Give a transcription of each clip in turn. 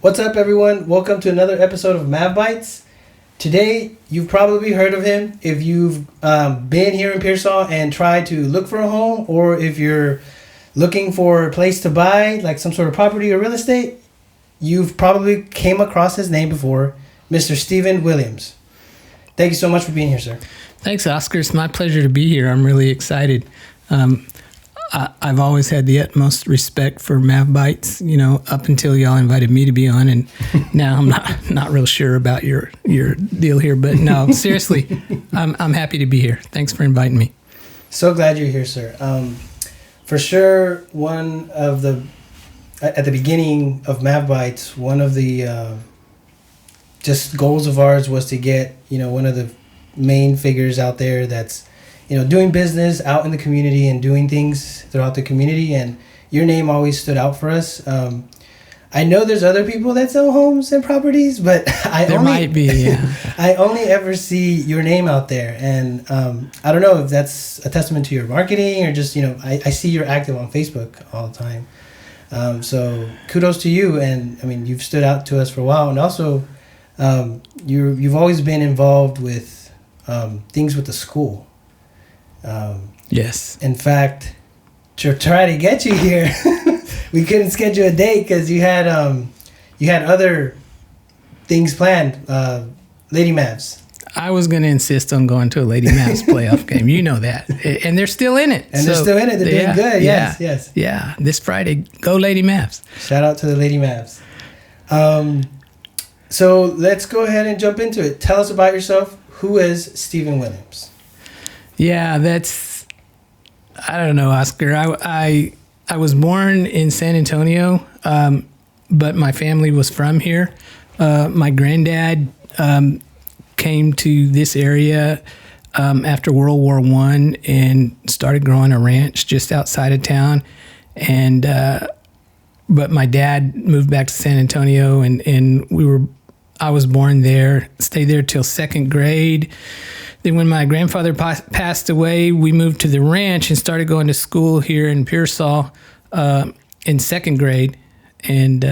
What's up, everyone? Welcome to another episode of Mav Bites. Today, you've probably heard of him if you've been here in Pearsall and tried to look for a home, or if you're looking for a place to buy, like some sort of property or real estate. You've probably came across his name before, Mr. Stephen Williams. Thank you so much for being here, sir. Thanks, Oscar. It's my pleasure to be here. I'm really excited. I've always had the utmost respect for Mav Bites, up until y'all invited me to be on, and now I'm not real sure about your deal here. But no, seriously, I'm happy to be here. Thanks for inviting me. So glad you're here, sir. For sure, at the beginning of Mav Bites, one of the just goals of ours was to get, one of the main figures out there that's doing business out in the community and doing things throughout the community, and your name always stood out for us. I know there's other people that sell homes and properties, but there might be, yeah. I only ever see your name out there, and I don't know if that's a testament to your marketing or just, I see you're active on Facebook all the time. So kudos to you, and I mean, you've stood out to us for a while, and also you've always been involved with things with the school. Yes. In fact, to try to get you here, we couldn't schedule a date because you had other things planned. Lady Mavs. I was going to insist on going to a Lady Mavs playoff game. You know that, and they're still in it. And they're still in it. They're doing good. Yes. Yeah. This Friday, go Lady Mavs. Shout out to the Lady Mavs. So let's go ahead and jump into it. Tell us about yourself. Who is Stephen Williams? Yeah, I don't know, Oscar. I was born in San Antonio, but my family was from here. My granddad came to this area after World War I and started growing a ranch just outside of town. And but my dad moved back to San Antonio, and I was born there, stayed there till second grade. Then when my grandfather passed away, we moved to the ranch and started going to school here in Pearsall in second grade. And,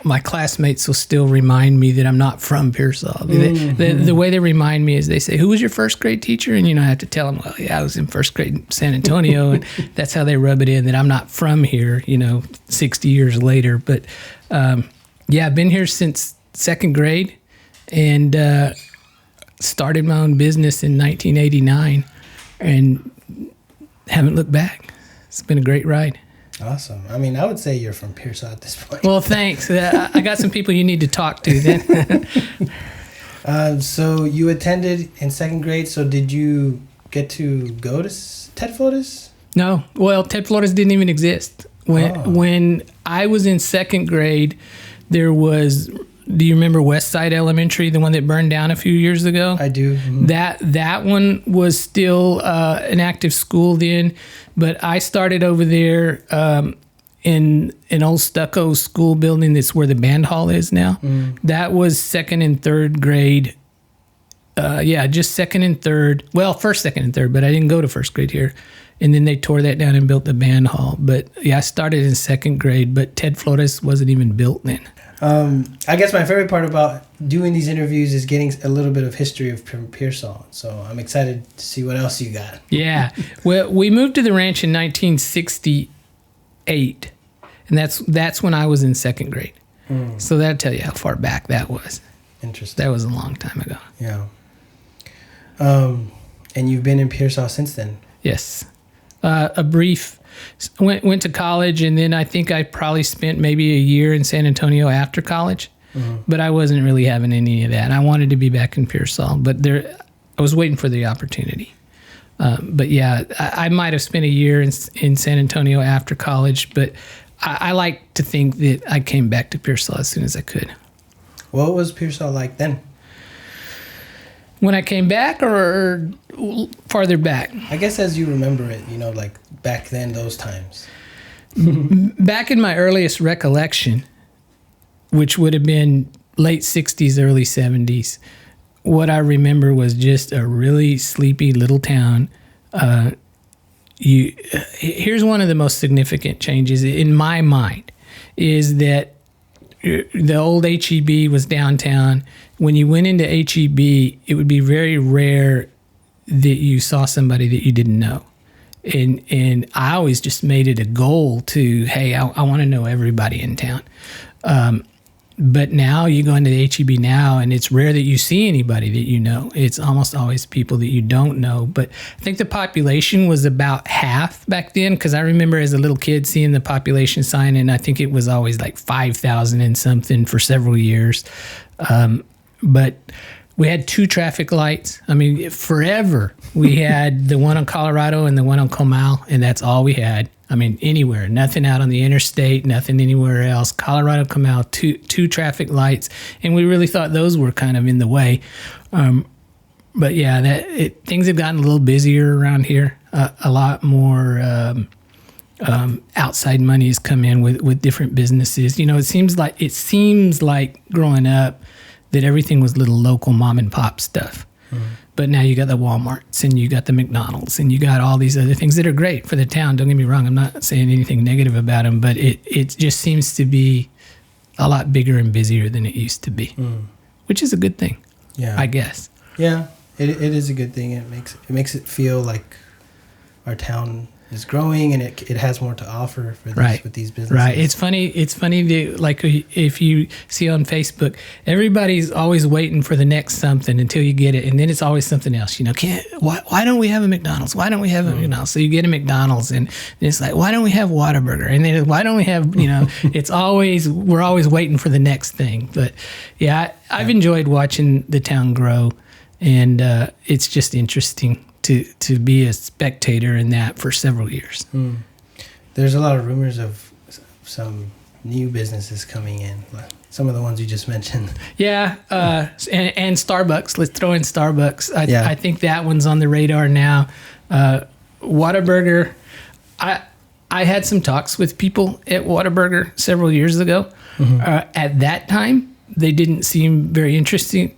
my classmates will still remind me that I'm not from Pearsall. Mm-hmm. The way they remind me is they say, "Who was your first grade teacher?" And, I have to tell them, well, yeah, I was in first grade in San Antonio. And that's how they rub it in that I'm not from here, 60 years later. But, I've been here since second grade, and started my own business in 1989 and haven't looked back. It's been a great ride. Awesome. I mean, I would say you're from Pearsall at this point. Well, thanks. I got some people you need to talk to then. So you attended in second grade. So did you get to go to Ted Flores? No. Well, Ted Flores didn't even exist. When I was in second grade, there was... Do you remember West Side Elementary, the one that burned down a few years ago? I do. Mm-hmm. That one was still an active school then, but I started over there in an old stucco school building that's where the band hall is now. Mm. That was second and third grade. Just second and third. Well, first, second, and third, but I didn't go to first grade here. And then they tore that down and built the band hall. But I started in second grade, but Ted Flores wasn't even built then. I guess my favorite part about doing these interviews is getting a little bit of history of Pearsall. So I'm excited to see what else you got. Yeah. Well, we moved to the ranch in 1968, and that's when I was in second grade. Mm. So that'll tell you how far back that was. Interesting. That was a long time ago. Yeah. And you've been in Pearsall since then? Yes. A brief... Went to college, and then I think I probably spent maybe a year in San Antonio after college, but I wasn't really having any of that. I wanted to be back in Pearsall, but I was waiting for the opportunity. But yeah, I might have spent a year in San Antonio after college, but I like to think that I came back to Pearsall as soon as I could. What was Pearsall like then? When I came back, or farther back? I guess as you remember it, like back then, those times. Back in my earliest recollection, which would have been late 60s, early 70s, what I remember was just a really sleepy little town. Here's one of the most significant changes in my mind, is that the old HEB was downtown. When you went into HEB, it would be very rare that you saw somebody that you didn't know. And I always just made it a goal to, hey, I want to know everybody in town. But now you go into the HEB now, and it's rare that you see anybody that you know. It's almost always people that you don't know. But I think the population was about half back then, because I remember as a little kid seeing the population sign, and I think it was always like 5,000 and something for several years. But we had 2 traffic lights. I mean, forever we had the one on Colorado and the one on Comal, and that's all we had. I mean, anywhere, nothing out on the interstate, nothing anywhere else. Colorado, Comal, two traffic lights, and we really thought those were kind of in the way. But yeah, things have gotten a little busier around here. A lot more outside money has come in with different businesses. You know, it seems like growing up that everything was little local mom and pop stuff. Mm-hmm. But now you got the Walmarts and you got the McDonald's and you got all these other things that are great for the town. Don't get me wrong. I'm not saying anything negative about them, but it just seems to be a lot bigger and busier than it used to be, which is a good thing. Yeah, I guess. Yeah, it is a good thing. It makes it feel like our town is growing and it has more to offer for with these businesses. Right. It's funny that, like, if you see on Facebook, everybody's always waiting for the next something until you get it, and then it's always something else. You know, why don't we have a McDonald's? Why don't we have a McDonald's? So you get a McDonald's, and it's like, why don't we have Whataburger? And then why don't we have, you know, we're always waiting for the next thing. But yeah, I've enjoyed watching the town grow, and it's just interesting to be a spectator in that for several years. There's a lot of rumors of some new businesses coming in. Some of the ones you just mentioned. Yeah, and Starbucks. Let's throw in Starbucks. I think that one's on the radar now. Whataburger. I had some talks with people at Whataburger several years ago. Mm-hmm. At that time, they didn't seem very interested,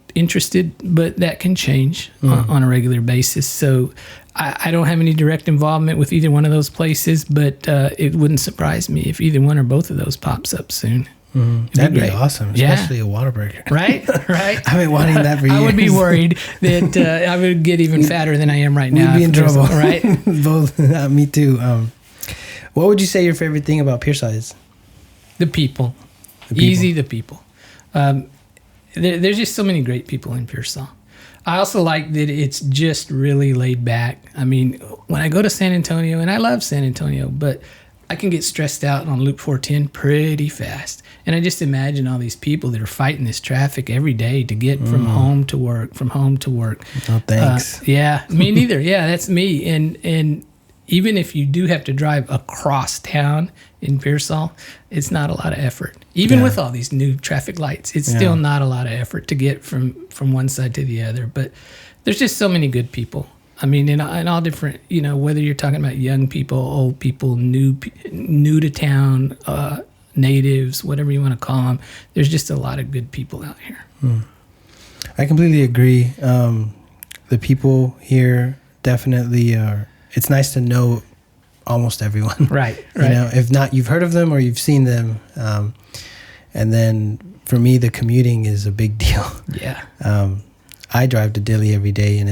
but that can change on a regular basis. So I don't have any direct involvement with either one of those places, but it wouldn't surprise me if either one or both of those pops up soon. That'd be awesome, especially a Whataburger. Right. I've been wanting that for years. I would be worried that I would get even fatter than I am right now. We'd be in trouble, right? Both. Me too. What would you say your favorite thing about Pearsall is? The people. The people. There's just so many great people in Pearsall. I also like that it's just really laid back. I mean, when I go to San Antonio, and I love San Antonio, but I can get stressed out on Loop 410 pretty fast. And I just imagine all these people that are fighting this traffic every day to get from home to work. Oh, thanks. Yeah, me neither. Yeah, that's me. And even if you do have to drive across town in Pearsall, it's not a lot of effort. Even with all these new traffic lights, it's still not a lot of effort to get from one side to the other. But there's just so many good people. I mean, in all different, you know, whether you're talking about young people, old people, new to town, natives, whatever you want to call them, there's just a lot of good people out here. I completely agree. The people here definitely are. It's nice to know almost everyone. Right. You know, if not, you've heard of them or you've seen them. And then for me, the commuting is a big deal. Yeah. I drive to Dilley every day, and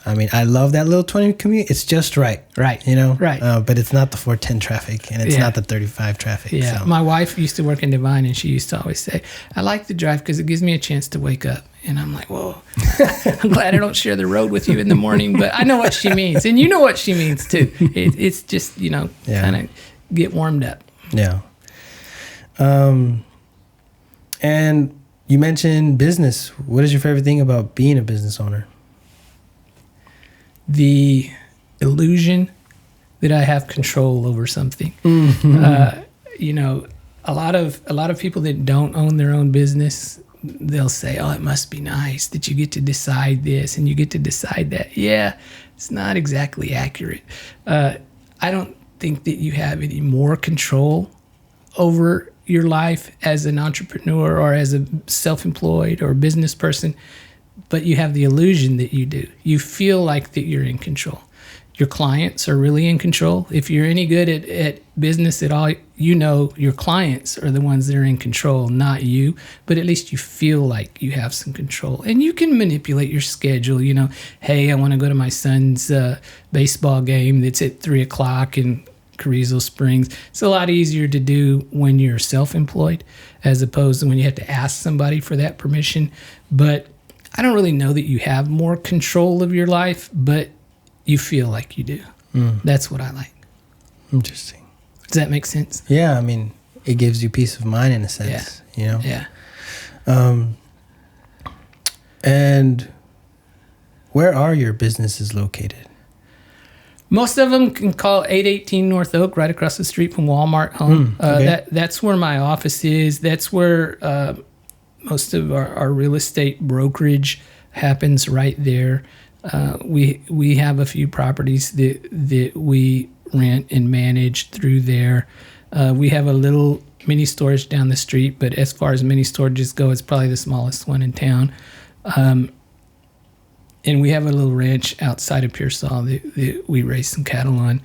I love that little 20-minute commute. It's just right. Right. You know? Right. But it's not the 410 traffic, and it's not the 35 traffic. Yeah. So. My wife used to work in Divine, and she used to always say, I like to drive because it gives me a chance to wake up. And I'm like, whoa, I'm glad I don't share the road with you in the morning, but I know what she means. And you know what she means, too. It's just, you know, kind of get warmed up. Yeah. And you mentioned business. What is your favorite thing about being a business owner? The illusion that I have control over something. You know, a lot of people that don't own their own business, they'll say, oh, it must be nice that you get to decide this and you get to decide that. Yeah, it's not exactly accurate. I don't think that you have any more control over your life as an entrepreneur or as a self-employed or business person, but you have the illusion that you do. You feel like that you're in control. your clients are really in control. If you're any good at business at all, you know your clients are the ones that are in control, not you. But at least you feel like you have some control. And you can manipulate your schedule. You know, hey, I want to go to my son's baseball game that's at 3 o'clock in Carrizo Springs. It's a lot easier to do when you're self-employed as opposed to when you have to ask somebody for that permission. But I don't really know that you have more control of your life, but you feel like you do. That's what I like. Interesting. Does that make sense? Yeah, I mean, it gives you peace of mind in a sense, you know? Yeah. And where are your businesses located? Most of them can call 818 North Oak, right across the street from Walmart home. Okay. That's where my office is. That's where most of our real estate brokerage happens, right there. We have a few properties that we rent and manage through there. We have a little mini storage down the street, but as far as mini storages go, it's probably the smallest one in town. And we have a little ranch outside of Pearsall that we raise some cattle on.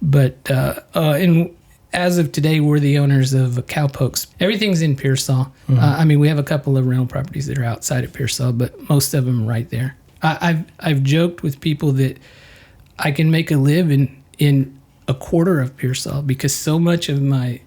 But and as of today, we're the owners of Cowpokes. Everything's in Pearsall. I mean, we have a couple of rental properties that are outside of Pearsall, but most of them are right there. I've joked with people that I can make a live in a quarter of Pearsall because so much of my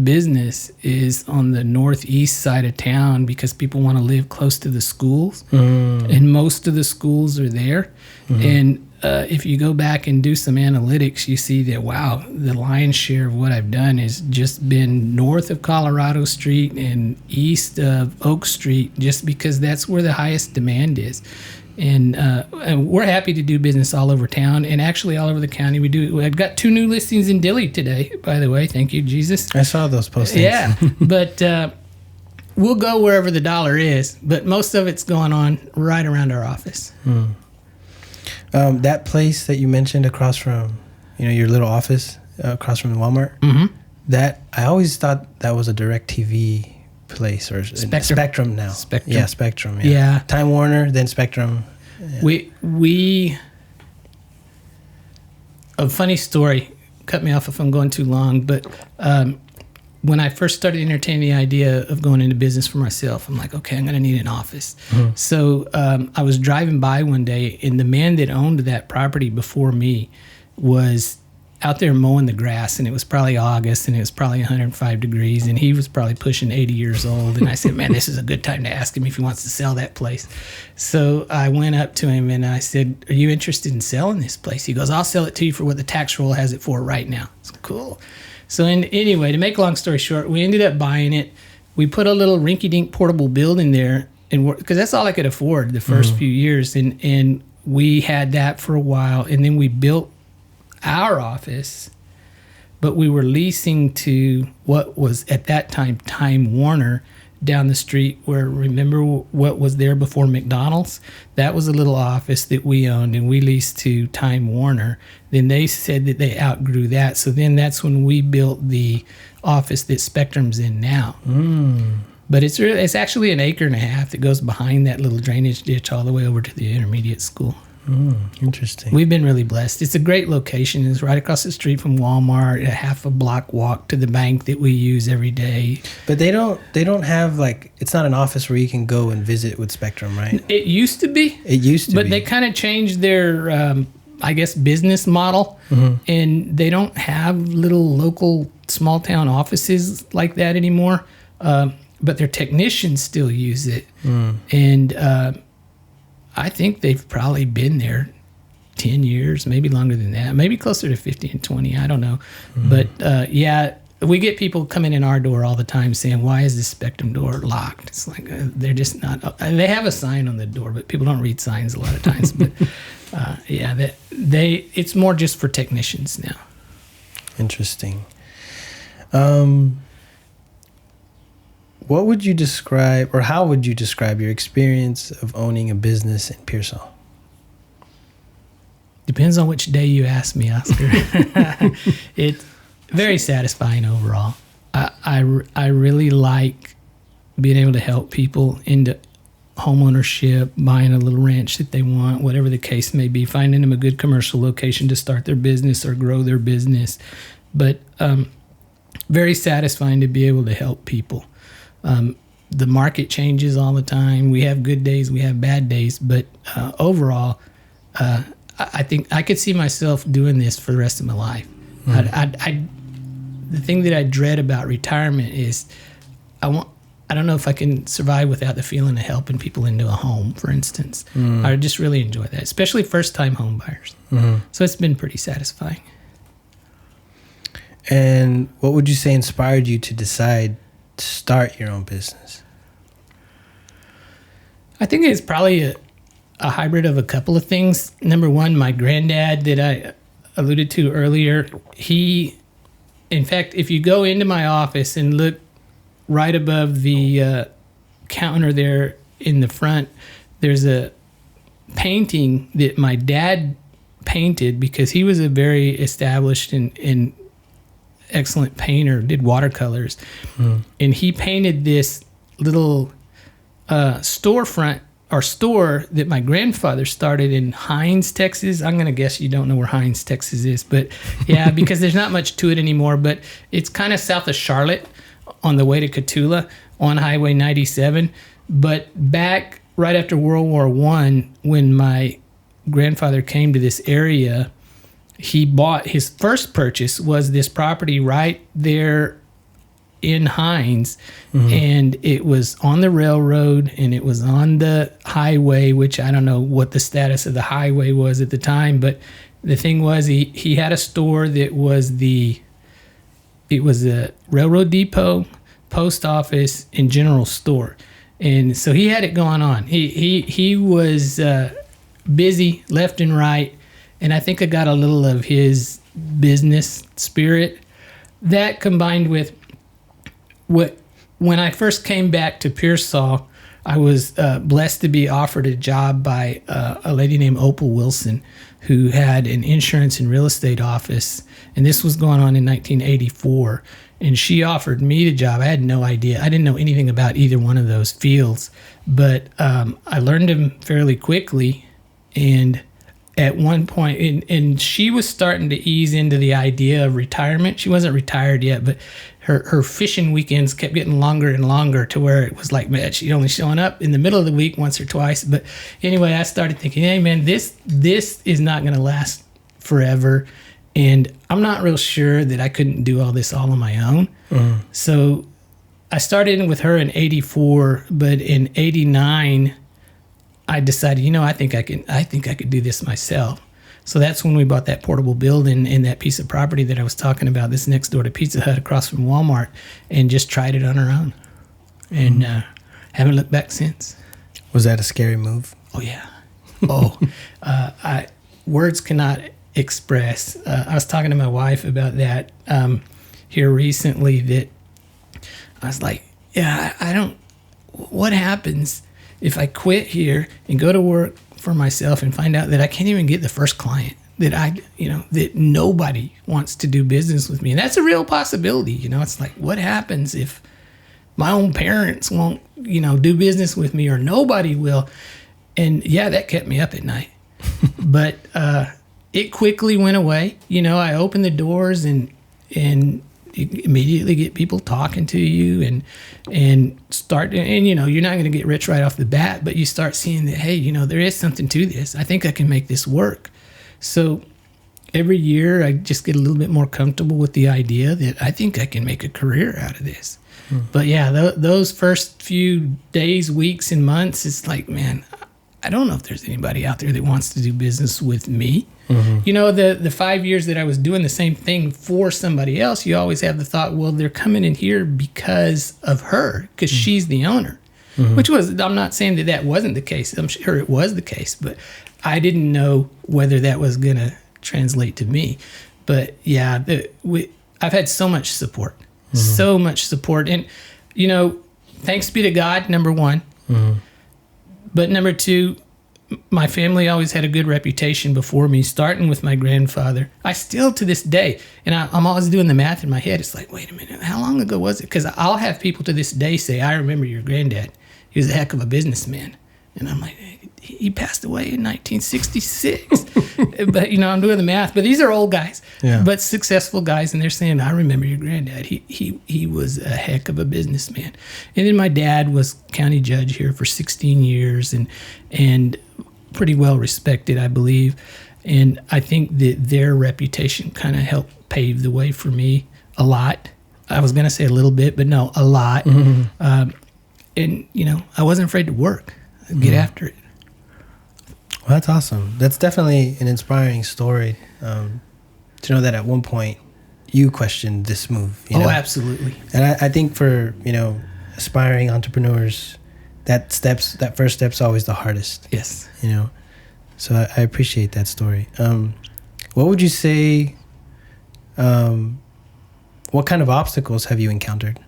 business is on the northeast side of town because people want to live close to the schools, and most of the schools are there. And if you go back and do some analytics, you see that, wow, the lion's share of what I've done has just been north of Colorado Street and east of Oak Street, just because that's where the highest demand is. And we're happy to do business all over town and actually all over the county. I've got 2 new listings in Dilley today, by the way. Thank you, Jesus. I saw those postings. Yeah, but we'll go wherever the dollar is, but most of it's going on right around our office. That place that you mentioned across from, your little office across from the Walmart, that I always thought that was a DirecTV place or Spectrum now. Spectrum. Yeah, Spectrum. Yeah. Time Warner, then Spectrum. Yeah. We a funny story. Cut me off if I'm going too long, but when I first started entertaining the idea of going into business for myself, I'm like, okay, I'm going to need an office. So I was driving by one day, and the man that owned that property before me was out there mowing the grass, and it was probably August, and it was probably 105 degrees, and he was probably pushing 80 years old. And I said, man, this is a good time to ask him if he wants to sell that place. So I went up to him, and I said, are you interested in selling this place? He goes, I'll sell it to you for what the tax roll has it for right now. It's cool. So anyway, to make a long story short, we ended up buying it. We put a little rinky-dink portable building there, and because that's all I could afford the first few years, and we had that for a while, and then we built our office, but we were leasing to what was at that time Time Warner down the street, where, remember what was there before McDonald's? That was a little office that we owned, and we leased to Time Warner. Then they said that they outgrew that, so then that's when we built the office that Spectrum's in now. But it's actually an acre and a half that goes behind that little drainage ditch all the way over to the intermediate school. Interesting. We've been really blessed. It's a great location. It's right across the street from Walmart, a half a block walk to the bank that we use every day. But they don't have, like, it's not an office where you can go and visit with Spectrum, right? It used to be. But they kind of changed their, I guess, business model. And they don't have little local small town offices like that anymore. But their technicians still use it. And I think they've probably been there 10 years, maybe longer than that, maybe closer to 15 and 20. I don't know. But yeah, we get people coming in our door all the time saying, why is this Spectrum door locked? It's like, they're just not, they have a sign on the door, but people don't read signs a lot of times. But yeah, it's more just for technicians now. Interesting. What would you describe, or how would you describe your experience of owning a business in Pearsall? Depends on which day you ask me, Oscar. It's very satisfying overall. I really like being able to help people into home ownership, buying a little ranch that they want, whatever the case may be, finding them a good commercial location to start their business or grow their business. But very satisfying to be able to help people. The market changes all the time. We have good days, we have bad days, but overall, I think I could see myself doing this for the rest of my life. The thing that I dread about retirement is I don't know if I can survive without the feeling of helping people into a home, for instance. I just really enjoy that, especially first-time home buyers. So it's been pretty satisfying. And what would you say inspired you to decide to start your own business? I think it's probably a hybrid of a couple of things. Number one, my granddad that I alluded to earlier, in fact, if you go into my office and look right above the counter there in the front, there's a painting that my dad painted because he was a very established and excellent painter, did watercolors. And he painted this little storefront or store that my grandfather started in Hines, Texas. I'm going to guess you don't know where Hines, Texas is, but yeah, because there's not much to it anymore, but it's kind of south of Charlotte on the way to Cotulla on Highway 97. But back right after World War I, when my grandfather came to this area, he bought, his first purchase was this property right there in Hines, and it was on the railroad and it was on the highway, which I don't know what the status of the highway was at the time, but the thing was he had a store that was it was a railroad depot, post office, and general store. And so he had it going on. He was busy left and right, and I think I got a little of his business spirit. That combined with when I first came back to Pearsall, I was blessed to be offered a job by a lady named Opal Wilson, who had an insurance and real estate office, and this was going on in 1984. And she offered me the job. I had no idea. I didn't know anything about either one of those fields, but I learned them fairly quickly. And at one point, and she was starting to ease into the idea of retirement. She wasn't retired yet, but her fishing weekends kept getting longer and longer to where it was like, man, she's only showing up in the middle of the week once or twice. But anyway, I started thinking, hey, man, this is not going to last forever. And I'm not real sure that I couldn't do all this all on my own. So I started with her in 84, but in 89, I decided, I think I could do this myself. So that's when we bought that portable building and that piece of property that I was talking about, this next door to Pizza Hut across from Walmart, and just tried it on our own. And haven't looked back since. Was that a scary move? Oh, yeah. Words cannot express. I was talking to my wife about that here recently, that I was like, what happens if I quit here and go to work for myself and find out that I can't even get the first client, that that nobody wants to do business with me? And that's a real possibility. It's like, what happens if my own parents won't, do business with me, or nobody will? And yeah, that kept me up at night. But it quickly went away. I opened the doors and immediately get people talking to you and start, and you're not going to get rich right off the bat, but you start seeing that, hey, there is something to this. I think I can make this work. So every year I just get a little bit more comfortable with the idea that I think I can make a career out of this. But yeah, those first few days, weeks, and months, it's like, man, I don't know if there's anybody out there that wants to do business with me. The 5 years that I was doing the same thing for somebody else, you always have the thought, well, they're coming in here because of her, because she's the owner. Which was, I'm not saying that wasn't the case. I'm sure it was the case, but I didn't know whether that was going to translate to me. But yeah, I've had so much support. And, thanks be to God, number one. But number two, my family always had a good reputation before me, starting with my grandfather. I still, to this day, and I'm always doing the math in my head. It's like, wait a minute, how long ago was it? Because I'll have people to this day say, I remember your granddad. He was a heck of a businessman. And I'm like, he passed away in 1966. But, I'm doing the math. But these are old guys, but successful guys. And they're saying, I remember your granddad. He was a heck of a businessman. And then my dad was county judge here for 16 years and pretty well respected, I believe. And I think that their reputation kind of helped pave the way for me a lot. I was going to say a little bit, but no, a lot. Mm-hmm. And, I wasn't afraid to work, get after it. Well, that's awesome. That's definitely an inspiring story to know that at one point you questioned this move. Oh, absolutely. And I think for, aspiring entrepreneurs, that first step's always the hardest. Yes. So I appreciate that story. What would you say, what kind of obstacles have you encountered?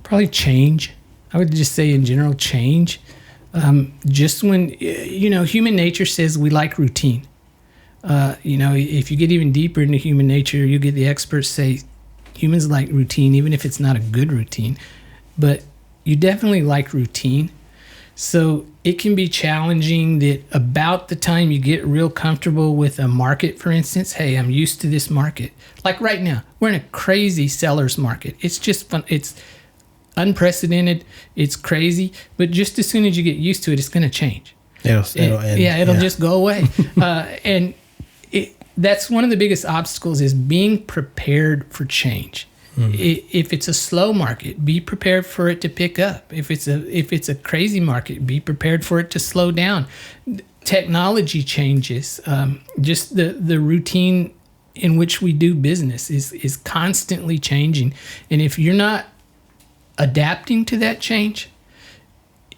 Probably change. I would just say in general, change. Just when, human nature says we like routine. If you get even deeper into human nature, you get the experts say humans like routine, even if it's not a good routine. But you definitely like routine. So it can be challenging that about the time you get real comfortable with a market, for instance, hey, I'm used to this market. Like right now, we're in a crazy seller's market. It's just fun. It's unprecedented. It's crazy. But just as soon as you get used to it, it's going to change. It'll end. Yeah, it'll just go away. And that's one of the biggest obstacles is being prepared for change. If it's a slow market, be prepared for it to pick up. If it's a crazy market, be prepared for it to slow down. Technology changes. Just the routine in which we do business is constantly changing. And if you're not adapting to that change,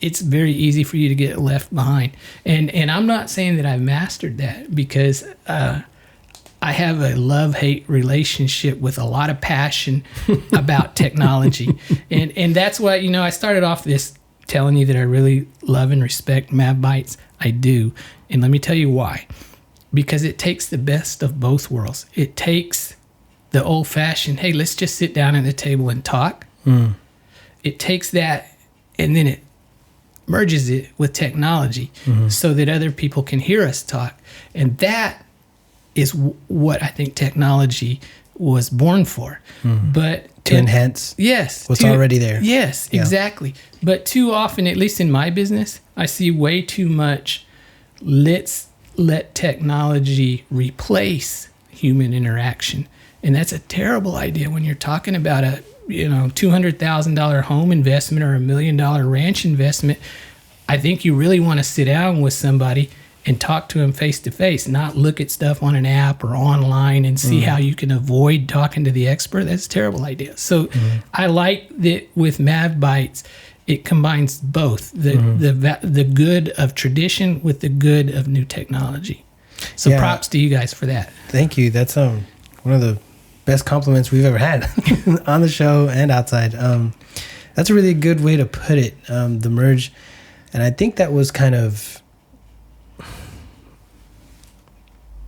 it's very easy for you to get left behind. And I'm not saying that I've mastered that because I have a love-hate relationship with a lot of passion about technology. And that's why, I started off this telling you that I really love and respect Mav Bites. I do. And let me tell you why. Because it takes the best of both worlds. It takes the old-fashioned, hey, let's just sit down at the table and talk. It takes that, and then it merges it with technology so that other people can hear us talk. And that is what I think technology was born for. But to enhance what's already there. Yes, exactly. But too often, at least in my business, I see way too much, let's let technology replace human interaction. And that's a terrible idea when you're talking about a $200,000 home investment or $1 million ranch investment. I think you really want to sit down with somebody and talk to them face to face, not look at stuff on an app or online and see how you can avoid talking to the expert. That's a terrible idea. So I like that with Mav Bites, it combines both the good of tradition with the good of new technology. So props to you guys for that. Thank you. That's one of the best compliments we've ever had on the show and outside. That's a really good way to put it, the merge. And I think that was kind of,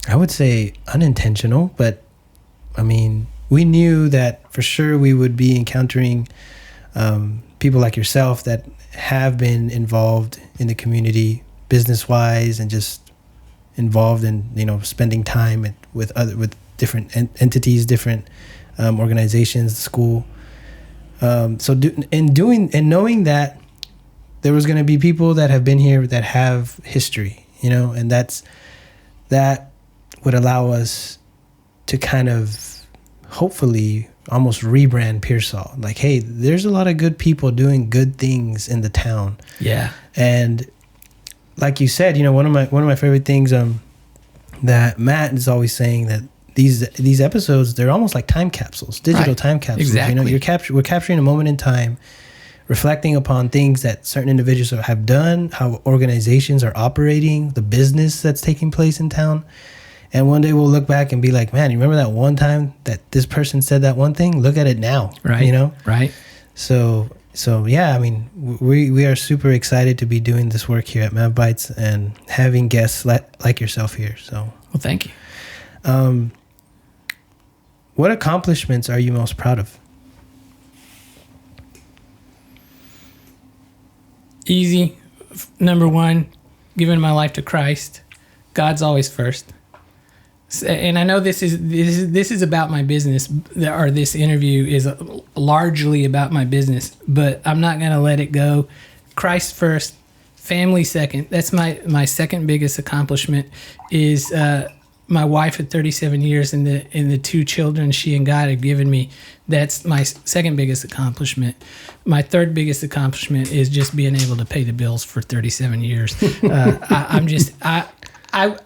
I would say unintentional, but I mean, we knew that for sure we would be encountering people like yourself that have been involved in the community business-wise and just involved in, spending time with different entities, different organizations, the school. Knowing that there was going to be people that have been here that have history, and that would allow us to kind of hopefully almost rebrand Pearsall. Like, hey, there's a lot of good people doing good things in the town. Yeah. And like you said, one of my favorite things that Matt is always saying that these episodes, they're almost like time capsules, digital time capsules. Exactly. We're capturing a moment in time, reflecting upon things that certain individuals have done, how organizations are operating, the business that's taking place in town. And one day we'll look back and be like, man, you remember that one time that this person said that one thing? Look at it now. Right. Right. So yeah, I mean, we are super excited to be doing this work here at Mav Bites and having guests like yourself here. So, well, thank you. What accomplishments are you most proud of? Easy. Number one, giving my life to Christ. God's always first. And I know this is about my business, or this interview is largely about my business, but I'm not going to let it go. Christ first, family second. That's my second biggest accomplishment is my wife at 37 years and the two children she and God have given me. That's my second biggest accomplishment. My third biggest accomplishment is just being able to pay the bills for 37 years. I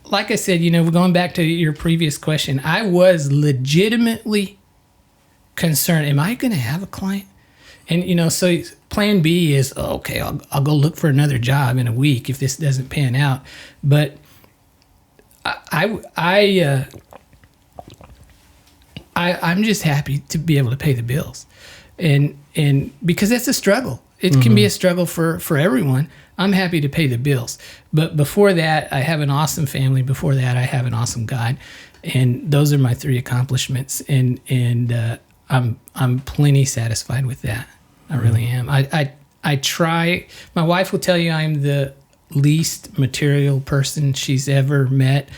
like I said, going back to your previous question, I was legitimately concerned. Am I going to have a client? And, so plan B is, okay, I'll go look for another job in a week if this doesn't pan out. But I'm just happy to be able to pay the bills. And because that's a struggle. It can be a struggle for everyone. I'm happy to pay the bills. But before that, I have an awesome family. Before that, I have an awesome God. And those are my three accomplishments. And I'm plenty satisfied with that. I really am. I try. My wife will tell you I'm the least material person she's ever met.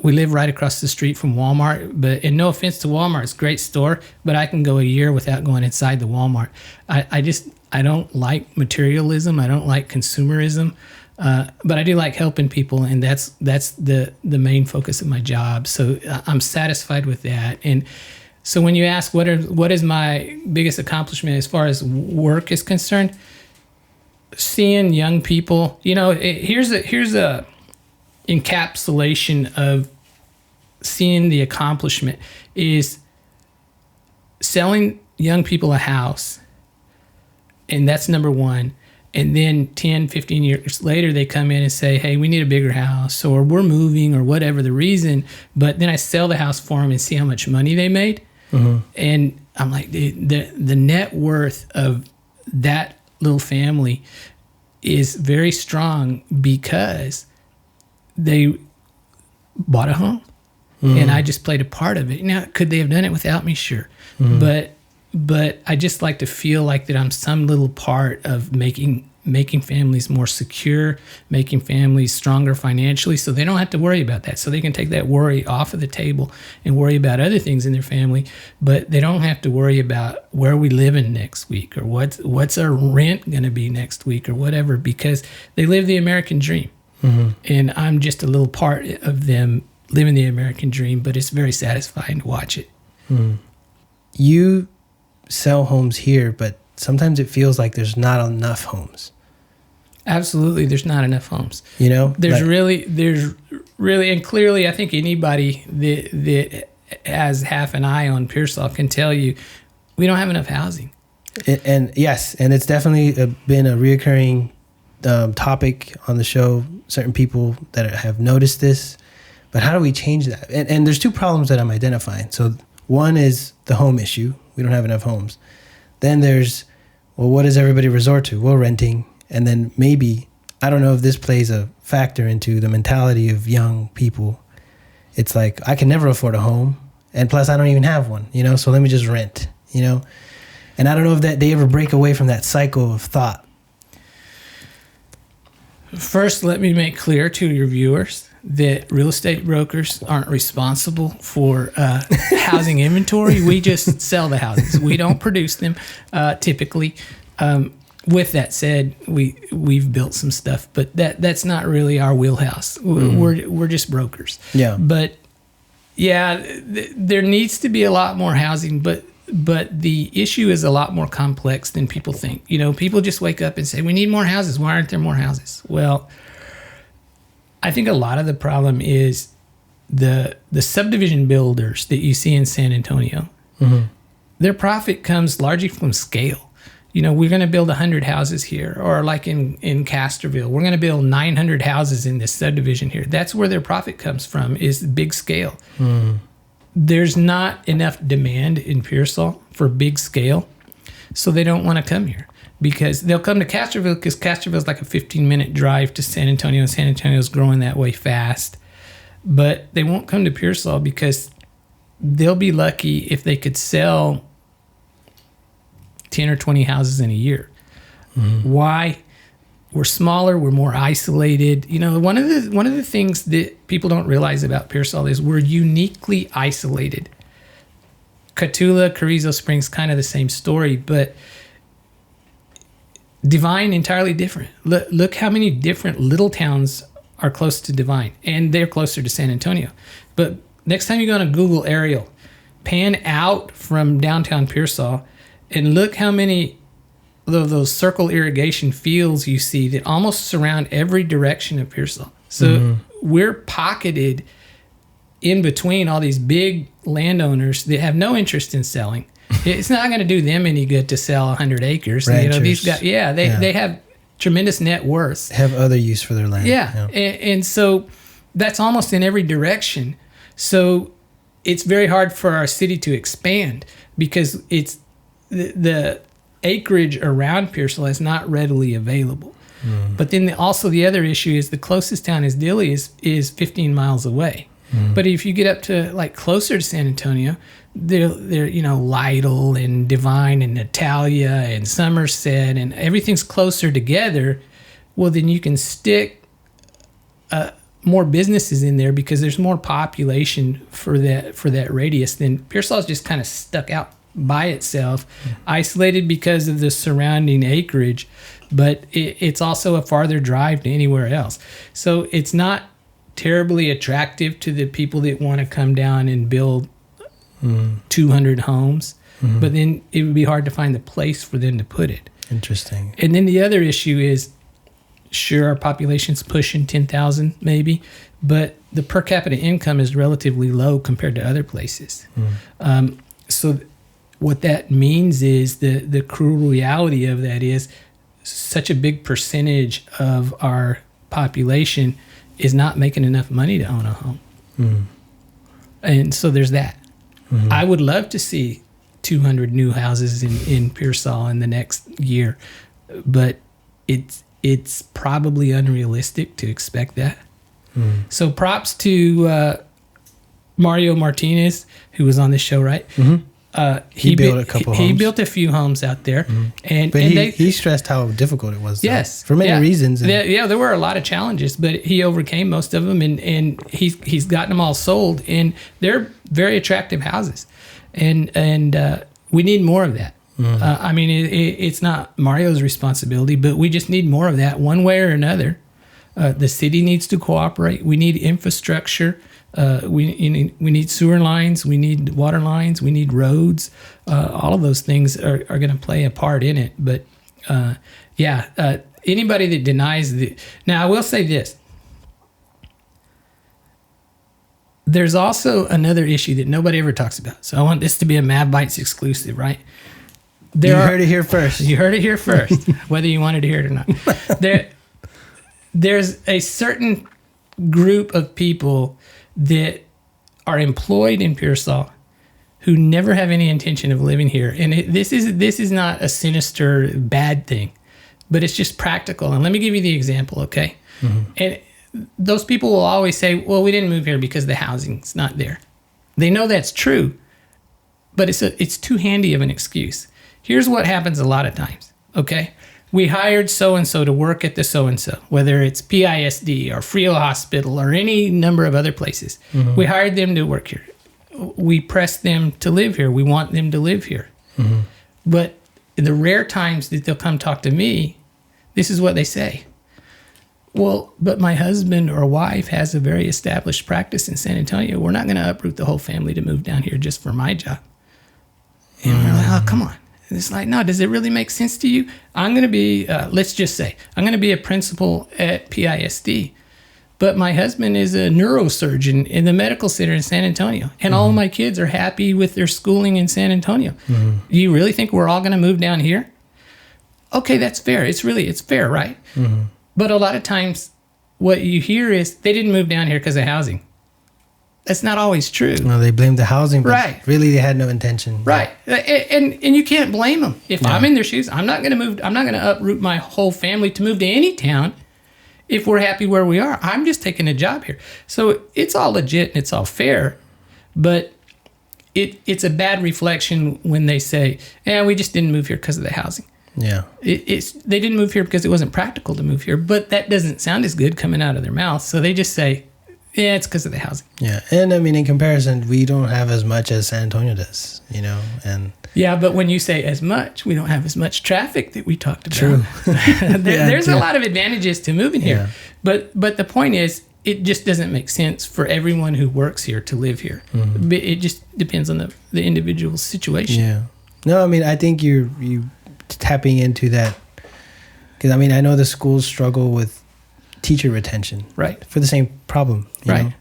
We live right across the street from Walmart, and no offense to Walmart, it's a great store, but I can go a year without going inside the Walmart. I don't like materialism. I don't like consumerism, but I do like helping people, and that's the main focus of my job. So I'm satisfied with that. And so when you ask what is my biggest accomplishment as far as work is concerned, seeing young people, here's a encapsulation of seeing the accomplishment is selling young people a house, and that's number one. And then 10, 15 years later, they come in and say, hey, we need a bigger house, or we're moving, or whatever the reason. But then I sell the house for them and see how much money they made. And I'm like, the net worth of that little family is very strong because they bought a home, and I just played a part of it. Now, could they have done it without me? Sure. But I just like to feel like that I'm some little part of making families more secure, making families stronger financially, so they don't have to worry about that. So they can take that worry off of the table and worry about other things in their family, but they don't have to worry about where we live in next week, or what's our rent going to be next week, or whatever, because they live the American dream. And I'm just a little part of them living the American dream, but it's very satisfying to watch it. You sell homes here, but sometimes it feels like there's not enough homes. Absolutely, there's not enough homes. There's really, and clearly, I think anybody that has half an eye on Pearsall can tell you we don't have enough housing. And yes, and it's definitely been a reoccurring topic on the show. Certain people that have noticed this, but how do we change that? And there's two problems that I'm identifying. So one is the home issue. We don't have enough homes. Then there's, well, what does everybody resort to? Well, renting. And then maybe, I don't know if this plays a factor into the mentality of young people. It's like, I can never afford a home, and plus I don't even have one, so let me just rent, And I don't know if that they ever break away from that cycle of thought. First, let me make clear to your viewers that real estate brokers aren't responsible for housing inventory. We just sell the houses. We don't produce them typically. With that said, we've built some stuff, but that's not really our wheelhouse. We're just brokers. Yeah. But yeah, there needs to be a lot more housing, but the issue is a lot more complex than people think. People just wake up and say, we need more houses. Why aren't there more houses? Well, I think a lot of the problem is the subdivision builders that you see in San Antonio. Their profit comes largely from scale. We're going to build 100 houses here, or like in Castroville, we're going to build 900 houses in this subdivision here. That's where their profit comes from, is big scale. There's not enough demand in Pearsall for big scale, so they don't want to come here, because they'll come to Castroville because Castroville is like a 15-minute drive to San Antonio, and San Antonio's growing that way fast. But they won't come to Pearsall because they'll be lucky if they could sell 10 or 20 houses in a year. Why? we're smaller, we're more isolated. You know, one of the things that people don't realize about Pearsall is we're uniquely isolated. Cotulla, Carrizo Springs, kind of the same story, but Divine entirely different. Look how many different little towns are close to Divine, and they're closer to San Antonio. But next time you go on a Google aerial, pan out from downtown Pearsall and look how many of those circle irrigation fields you see that almost surround every direction of Pearsall. So we're pocketed in between all these big landowners that have no interest in selling. It's not going to do them any good to sell 100 acres. Ranchers. You know, these guys, they have tremendous net worth. Have other use for their land. Yeah. And so that's almost in every direction. So it's very hard for our city to expand because it's the acreage around Pearsall is not readily available. But then also the other issue is the closest town is Dilley is 15 miles away. But if you get up to like closer to San Antonio, they're you know, Lytle and Divine and Natalia and Somerset and everything's closer together. Well, then you can stick more businesses in there because there's more population for that radius. Then Pearsall is just kind of stuck out by itself, isolated because of the surrounding acreage, but it's also a farther drive to anywhere else. So it's not terribly attractive to the people that want to come down and build 200 homes, but then it would be hard to find the place for them to put it. Interesting. And then the other issue is, sure, our population's pushing 10,000 maybe, but the per capita income is relatively low compared to other places. So what that means is the cruel reality of that is such a big percentage of our population is not making enough money to own a home. And so there's that. I would love to see 200 new houses in Pearsall in the next year, but it's probably unrealistic to expect that. So props to Mario Martinez, who was on this show, right? He built a couple homes. He built a few homes out there. But he stressed how difficult it was. Though, yes. For many reasons. There were a lot of challenges, but he overcame most of them, and he's gotten them all sold, and they're very attractive houses. And we need more of that. I mean, it's not Mario's responsibility, but we just need more of that one way or another. The city needs to cooperate. We need infrastructure. We need sewer lines. We need water lines. We need roads. All of those things are going to play a part in it. But anybody that denies the... Now, I will say this. There's also another issue that nobody ever talks about. So I want this to be a Mad Bites exclusive, right? You heard it here first. You heard it here first, whether you wanted to hear it or not. There's a certain group of people that are employed in Pearsall who never have any intention of living here. And this is not a sinister, bad thing, but it's just practical. And let me give you the example, okay? And those people will always say, well, we didn't move here because the housing's not there. They know that's true, but it's too handy of an excuse. Here's what happens a lot of times, okay? We hired so-and-so to work at the so-and-so, whether it's PISD or Frio Hospital or any number of other places. We hired them to work here. We pressed them to live here. We want them to live here. But the rare times that they'll come talk to me, this is what they say. Well, but my husband or wife has a very established practice in San Antonio. We're not going to uproot the whole family to move down here just for my job. And we're like, oh, come on. And it's like, no, does it really make sense to you? I'm going to be, let's just say, I'm going to be a principal at PISD. But my husband is a neurosurgeon in the medical center in San Antonio. And all of my kids are happy with their schooling in San Antonio. Do you really think we're all going to move down here? Okay, that's fair. It's fair, right? But a lot of times what you hear is they didn't move down here because of housing. That's not always true. No, they blame the housing, but right. Really they had no intention. Right. And you can't blame them. If I'm in their shoes, I'm not going to move. I'm not going to uproot my whole family to move to any town if we're happy where we are. I'm just taking a job here. So it's all legit and it's all fair, but it's a bad reflection when they say, we just didn't move here because of the housing. Yeah. They didn't move here because it wasn't practical to move here, but that doesn't sound as good coming out of their mouth. So they just say, yeah, it's because of the housing. Yeah. And I mean, in comparison, we don't have as much as San Antonio does, and yeah, but when you say as much, we don't have as much traffic that we talked about. True. There's a lot of advantages to moving here. Yeah. But the point is, it just doesn't make sense for everyone who works here to live here. Mm-hmm. It just depends on the individual situation. Yeah. No, I mean, I think you tapping into that, because I mean, I know the schools struggle with teacher retention, Right. for the same problem, Right.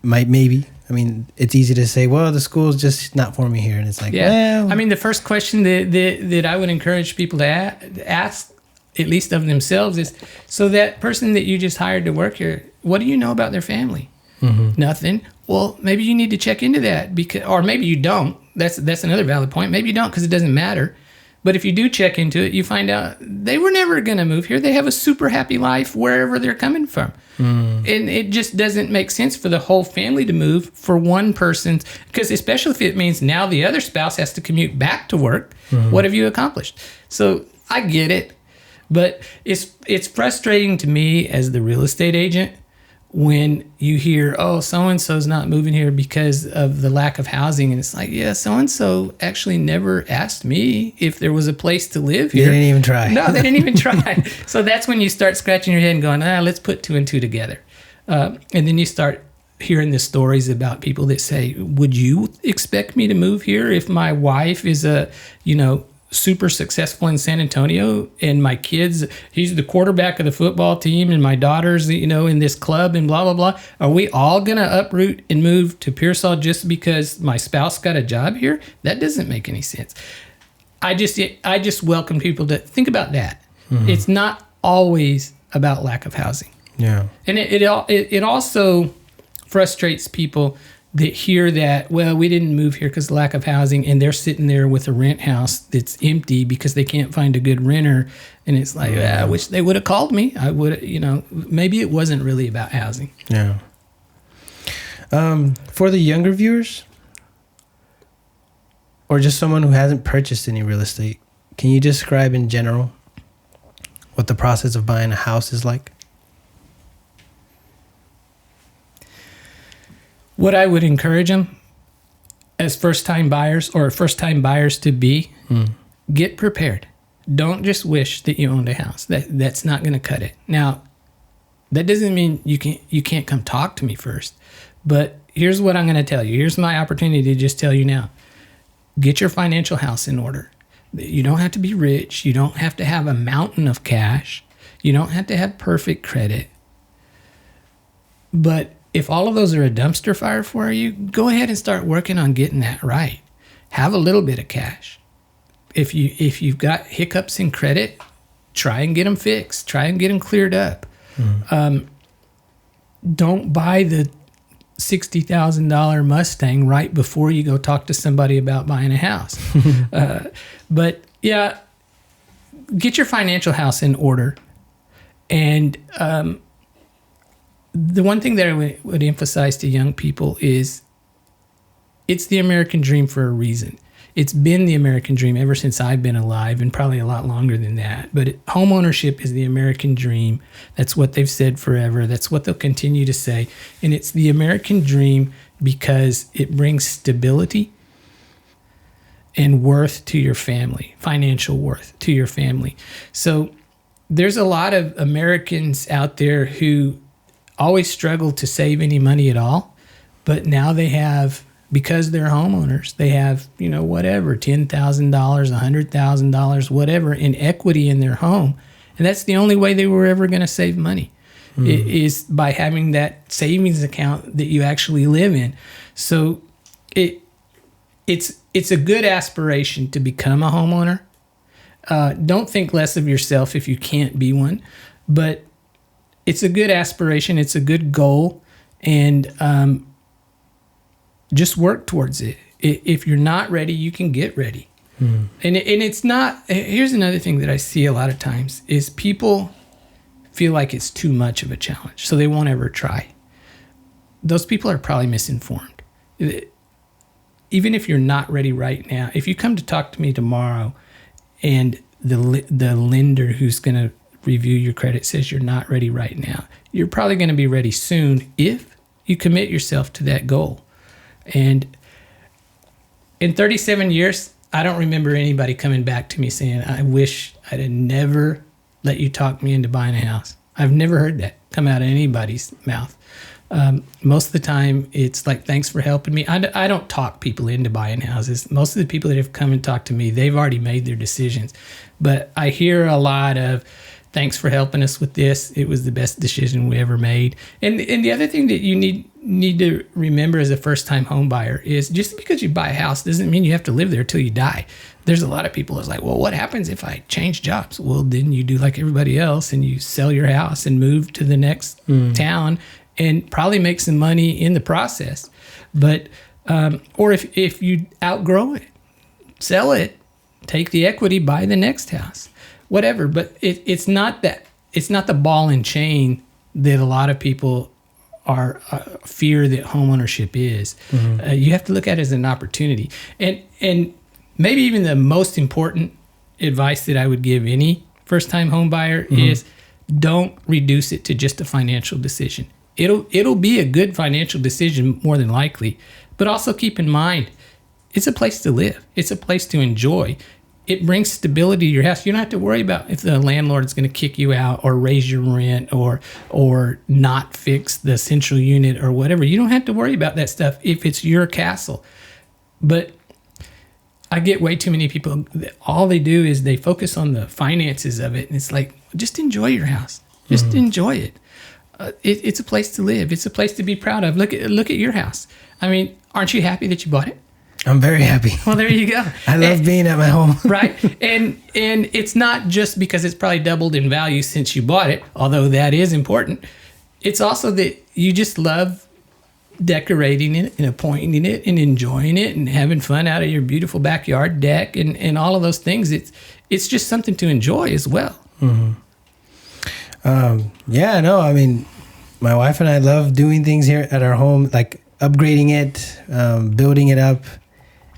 Maybe. I mean, it's easy to say, well, the school's just not for me here, and it's like, Yeah. well, I mean, the first question that I would encourage people to ask, at least of themselves, is, so that person that you just hired to work here, what do you know about their family? Mm-hmm. Nothing. Well, maybe you need to check into that, or maybe you don't. That's another valid point. Maybe you don't, because it doesn't matter. But if you do check into it, you find out they were never going to move here. They have a super happy life wherever they're coming from. And it just doesn't make sense for the whole family to move for one person, because especially if it means now the other spouse has to commute back to work. What have you accomplished? So I get it, but it's frustrating to me as the real estate agent when you hear, oh, so-and-so's not moving here because of the lack of housing. And it's like, yeah, so-and-so actually never asked me if there was a place to live here. They didn't even try. No, they didn't even try. So that's when you start scratching your head and going, let's put two and two together. And then you start hearing the stories about people that say, would you expect me to move here if my wife is super successful in San Antonio, and my kids, he's the quarterback of the football team, and my daughter's, in this club, and blah, blah, blah. Are we all going to uproot and move to Pearsall just because my spouse got a job here? That doesn't make any sense. I just welcome people to think about that. Mm-hmm. It's not always about lack of housing. Yeah. And it also frustrates people that hear that, well, we didn't move here because of lack of housing, and they're sitting there with a rent house that's empty because they can't find a good renter. And it's like, I wish they would have called me. I would, maybe it wasn't really about housing. Yeah. For the younger viewers, or just someone who hasn't purchased any real estate, can you describe in general what the process of buying a house is like? What I would encourage them as first-time buyers, or first-time buyers to be, get prepared. Don't just wish that you owned a house. That's not going to cut it. Now, that doesn't mean you can't come talk to me first. But here's what I'm going to tell you. Here's my opportunity to just tell you now. Get your financial house in order. You don't have to be rich. You don't have to have a mountain of cash. You don't have to have perfect credit. But if all of those are a dumpster fire for you, go ahead and start working on getting that right. Have a little bit of cash. If you've got hiccups in credit, try and get them fixed. Try and get them cleared up. Don't buy the $60,000 Mustang right before you go talk to somebody about buying a house. But yeah, get your financial house in order. And the one thing that I would emphasize to young people is it's the American dream for a reason. It's been the American dream ever since I've been alive, and probably a lot longer than that. But home ownership is the American dream. That's what they've said forever. That's what they'll continue to say. And it's the American dream because it brings stability and worth to your family, financial worth to your family. So there's a lot of Americans out there who always struggle to save any money at all, but now they have, because they're homeowners, they have, whatever, $10,000, $100,000, whatever, in equity in their home. And that's the only way they were ever going to save money, is by having that savings account that you actually live in. So it's a good aspiration to become a homeowner. Don't think less of yourself if you can't be one, but it's a good aspiration. It's a good goal, and just work towards it. If you're not ready, you can get ready. And it's not. Here's another thing that I see a lot of times is people feel like it's too much of a challenge, so they won't ever try. Those people are probably misinformed. Even if you're not ready right now, if you come to talk to me tomorrow and the lender who's going to review your credit says you're not ready right now. You're probably going to be ready soon if you commit yourself to that goal. And in 37 years, I don't remember anybody coming back to me saying, I wish I'd have never let you talk me into buying a house. I've never heard that come out of anybody's mouth. Most of the time, it's like, thanks for helping me. I don't talk people into buying houses. Most of the people that have come and talked to me, they've already made their decisions. But I hear a lot of, thanks for helping us with this. It was the best decision we ever made. And the other thing that you need to remember as a first-time home buyer is just because you buy a house doesn't mean you have to live there till you die. There's a lot of people that's like, well, what happens if I change jobs? Well, then you do like everybody else and you sell your house and move to the next town and probably make some money in the process. But or if you outgrow it, sell it, take the equity, buy the next house. Whatever, but it's not the ball and chain that a lot of people are fear that homeownership is. You have to look at it as an opportunity, and maybe even the most important advice that I would give any first-time home buyer is don't reduce it to just a financial decision. It'll be a good financial decision more than likely, but also keep in mind it's a place to live. It's a place to enjoy. It brings stability to your house. You don't have to worry about if the landlord's going to kick you out or raise your rent or not fix the central unit or whatever. You don't have to worry about that stuff if it's your castle. But I get way too many people, all they do is they focus on the finances of it. And it's like, just enjoy your house. Just enjoy it. It's a place to live. It's a place to be proud of. Look at your house. I mean, aren't you happy that you bought it? I'm very happy. Well, there you go. I love being at my home. Right. And it's not just because it's probably doubled in value since you bought it, although that is important. It's also that you just love decorating it and appointing it and enjoying it and having fun out of your beautiful backyard deck and all of those things. It's just something to enjoy as well. Yeah, no, I mean, my wife and I love doing things here at our home, like upgrading it, building it up.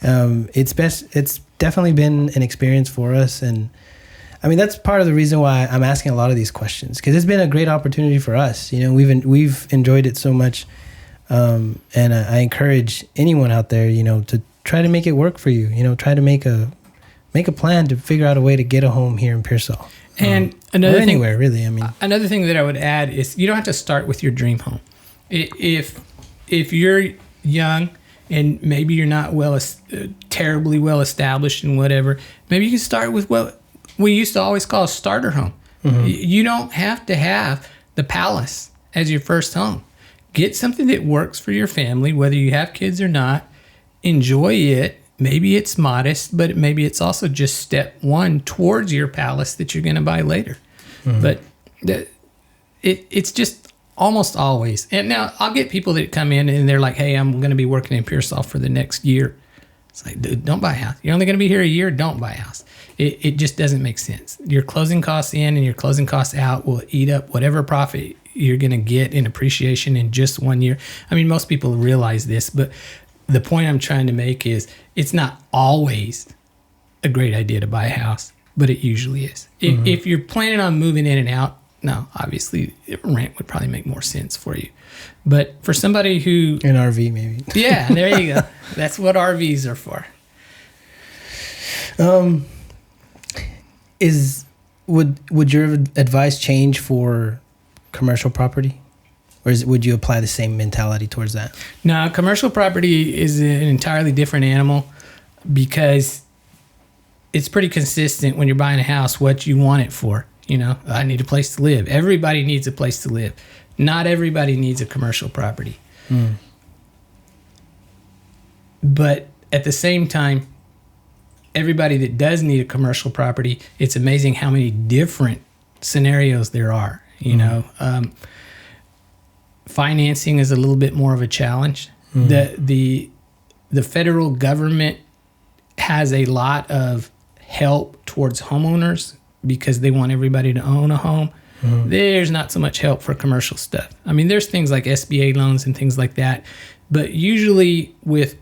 It's definitely been an experience for us. And I mean, that's part of the reason why I'm asking a lot of these questions, because it's been a great opportunity for us. You know, we've enjoyed it so much. And I encourage anyone out there, you know, to try to make it work for you, you know, try to make a plan to figure out a way to get a home here in Pearsall. And another thing, anywhere really, I mean, another thing that I would add is you don't have to start with your dream home. If you're young and maybe you're not terribly well established and whatever, maybe you can start with what we used to always call a starter home. You don't have to have the palace as your first home. Get something that works for your family, whether you have kids or not. Enjoy it. Maybe it's modest, but maybe it's also just step one towards your palace that you're going to buy later. But it's just almost always. And now I'll get people that come in and they're like, hey, I'm going to be working in Pearsall for the next year. It's like, dude, don't buy a house. You're only going to be here a year. Don't buy a house. It just doesn't make sense. Your closing costs in and your closing costs out will eat up whatever profit you're going to get in appreciation in just 1 year. I mean, most people realize this, but the point I'm trying to make is it's not always a great idea to buy a house, but it usually is. If you're planning on moving in and out, no, obviously rent would probably make more sense for you. But for somebody who... An RV maybe. Yeah, there you go. That's what RVs are for. Would your advice change for commercial property? Or would you apply the same mentality towards that? No, commercial property is an entirely different animal because it's pretty consistent when you're buying a house what you want it for. You know, I need a place to live. Everybody needs a place to live. Not everybody needs a commercial property. But at the same time, everybody that does need a commercial property, it's amazing how many different scenarios there are. You know, financing is a little bit more of a challenge. The federal government has a lot of help towards homeowners because they want everybody to own a home. There's not so much help for commercial stuff. I mean, there's things like SBA loans and things like that, but usually with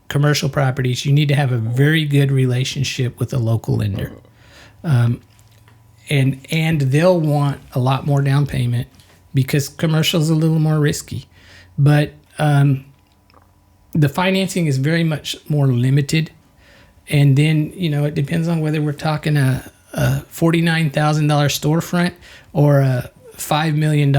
commercial properties, you need to have a very good relationship with a local lender. And they'll want a lot more down payment because commercial is a little more risky. But the financing is very much more limited. And then, it depends on whether we're talking a $49,000 storefront or a $5 million,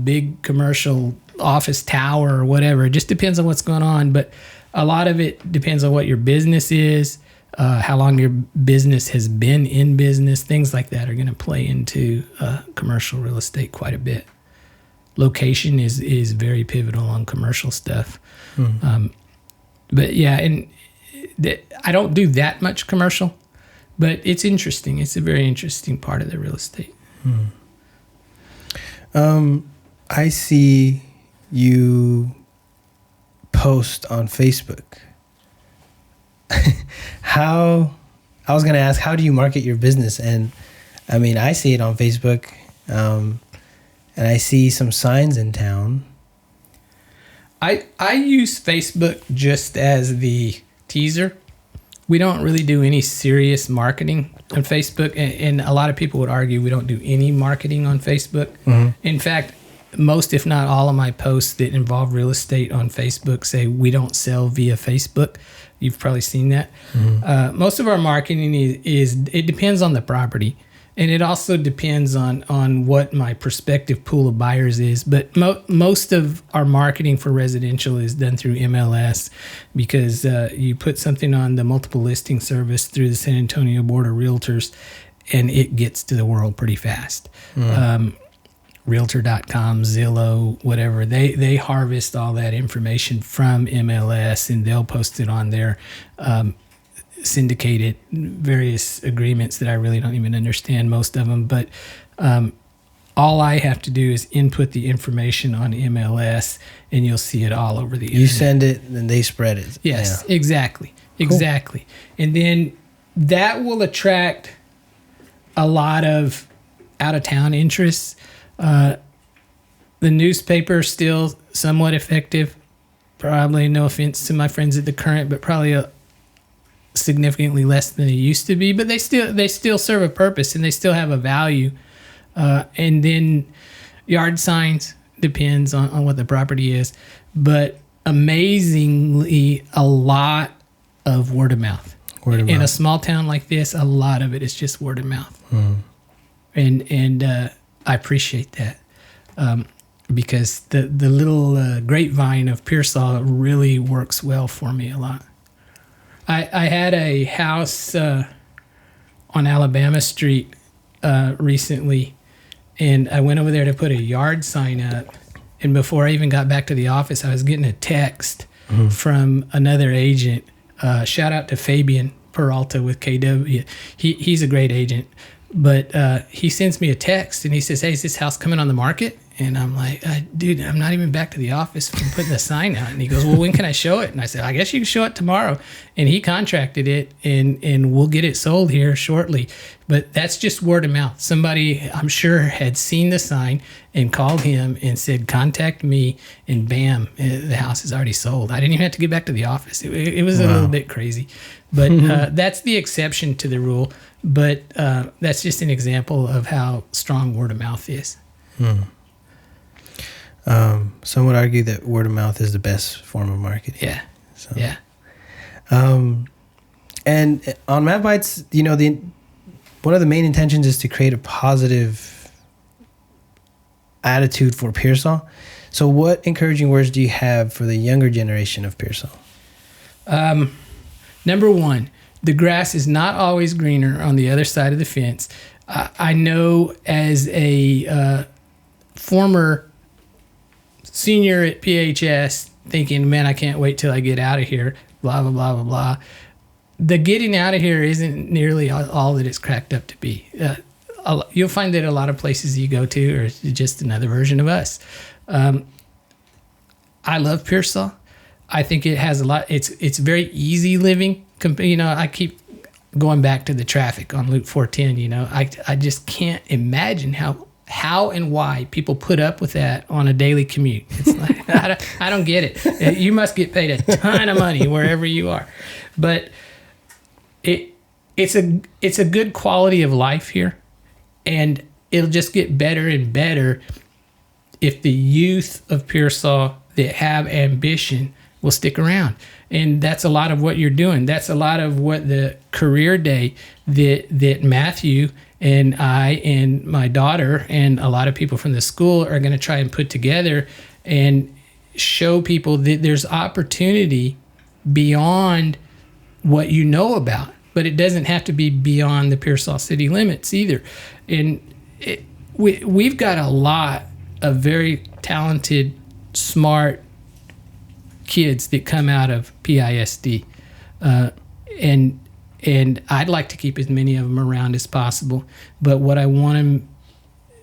big commercial office tower or whatever. It just depends on what's going on. But a lot of it depends on what your business is, how long your business has been in business. Things like that are going to play into commercial real estate quite a bit. Location is very pivotal on commercial stuff. But yeah, and I don't do that much commercial, but it's interesting. It's a very interesting part of the real estate. I see you post on Facebook. I was going to ask, how do you market your business? And I mean, I see it on Facebook, and I see some signs in town. I use Facebook just as the teaser. We don't really do any serious marketing on Facebook. And a lot of people would argue we don't do any marketing on Facebook. Mm-hmm. In fact, most, if not all of my posts that involve real estate on Facebook say we don't sell via Facebook. You've probably seen that. Mm-hmm. Most of our marketing is it depends on the property. And it also depends on what my prospective pool of buyers is. But most of our marketing for residential is done through MLS because you put something on the multiple listing service through the San Antonio Board of Realtors, and it gets to the world pretty fast. Realtor.com, Zillow, whatever, they harvest all that information from MLS, and they'll post it on their syndicated various agreements that I really don't even understand most of them. But all I have to do is input the information on MLS, and you'll see it all over the internet. You send it, and they spread it. Yes, yeah. Exactly. And then that will attract a lot of out-of-town interests. The newspaper is still somewhat effective. Probably, no offense to my friends at the Current, but probably significantly less than it used to be. But they still serve a purpose, and they still have a value. And then yard signs depends on what the property is, but amazingly, a lot of word of mouth. In a small town like this, a lot of it is just word of mouth. And I appreciate that because the little grapevine of Pearsall really works well for me a lot. I had a house on Alabama Street recently, and I went over there to put a yard sign up. And before I even got back to the office, I was getting a text from another agent. Shout out to Fabian Peralta with KW. He's a great agent. But he sends me a text, and he says, "Hey, is this house coming on the market?" And I'm like, "Dude, I'm not even back to the office from putting the sign out." And he goes, "Well, when can I show it?" And I said, "I guess you can show it tomorrow." And he contracted it, and we'll get it sold here shortly. But that's just word of mouth. Somebody, I'm sure, had seen the sign and called him and said, "Contact me," and bam, the house is already sold. I didn't even have to get back to the office. It was a little bit crazy. But that's the exception to the rule. But that's just an example of how strong word of mouth is. Some would argue that word of mouth is the best form of marketing. Yeah. So. Yeah. And on Mav Bites, one of the main intentions is to create a positive attitude for Pearsall. So what encouraging words do you have for the younger generation of Pearsall? Number one, the grass is not always greener on the other side of the fence. I know as a former senior at PHS thinking, man, I can't wait till I get out of here, blah, blah, blah, blah, blah. The getting out of here isn't nearly all that it's cracked up to be. You'll find that a lot of places you go to are just another version of us. I love Pearsall. I think it has a lot. It's very easy living. I keep going back to the traffic on Loop 410. I just can't imagine how and why people put up with that on a daily commute. It's like I don't get it. You must get paid a ton of money wherever you are, but it's a good quality of life here, and it'll just get better and better if the youth of Pearsall that have ambition will stick around. And that's a lot of what you're doing. That's a lot of what the career day that Matthew and I and my daughter and a lot of people from the school are going to try and put together and show people that there's opportunity beyond what you know about. But it doesn't have to be beyond the Pearsall city limits either. And we've got a lot of very talented, smart kids that come out of PISD. And I'd like to keep as many of them around as possible. But what I want them